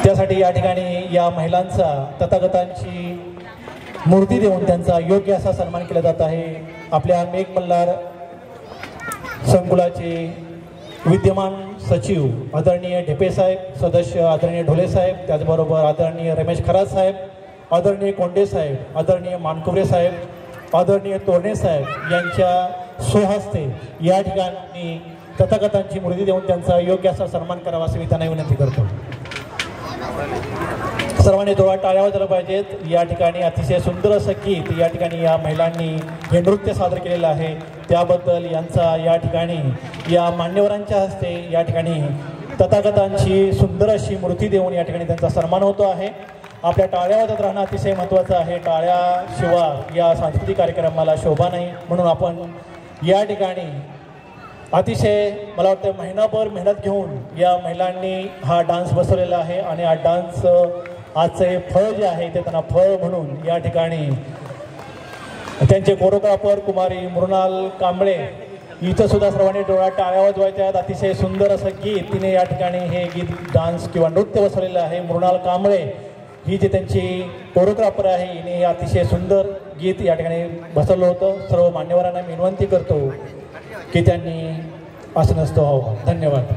त्यासाठी या ठिकाणी या महिलांचा तथागतांची मूर्ती देऊन त्यांचा योग्य असा सन्मान केला जात आहे। आपल्या मेघ मल्हार संकुलाचे विद्यमान सचिव आदरणीय ढेपे साहेब, सदस्य आदरणीय ढोले साहेब, त्याचबरोबर आदरणीय रमेश खरात साहेब, आदरणीय कोंडे साहेब, आदरणीय मानकुरे साहेब, आदरणीय तोरणे साहेब यांच्या स्वहस्ते या ठिकाणी तथागतांची मूर्ती देऊन त्यांचा योग्य असा सन्मान करावा अशी मी त्यांना विनंती करतो। सर्वांनी जोरात टाळ्या वाजवल्या पाहिजेत। या ठिकाणी अतिशय सुंदर असं गीत या ठिकाणी या महिलांनी हे नृत्य सादर केलेलं आहे, त्याबद्दल यांचा या ठिकाणी या मान्यवरांच्या हस्ते या ठिकाणी तथागतांची सुंदर अशी मूर्ती देऊन या ठिकाणी त्यांचा सन्मान होतो आहे। आपल्या टाळ्या वाजत राहणं अतिशय महत्त्वाचं आहे। टाळ्याशिवाय या सांस्कृतिक कार्यक्रमाला शोभा नाही, म्हणून आपण या ठिकाणी अतिशय मला वाटतं महिनाभर मेहनत घेऊन या महिलांनी हा डान्स बसवलेला आहे आणि हा डान्स आजचे फळ जे आहे ते त्यांना फळ म्हणून या ठिकाणी त्यांचे कोरिओग्राफर कुमारी मृणाल कांबळे इथं सुद्धा सर्वांनी डोळ्यात टाळ्या वाजवायच्या आहेत। अतिशय सुंदर असं गीत तिने या ठिकाणी हे गीत डान्स किंवा नृत्य बसवलेलं आहे। मृणाल कांबळे ही जी त्यांची कोरिओग्राफर आहे हिने हे अतिशय सुंदर गीत या ठिकाणी बसवलं होतं। सर्व मान्यवरांना मी विनंती करतो की त्यांनी असं नसतं व्हावं। धन्यवाद।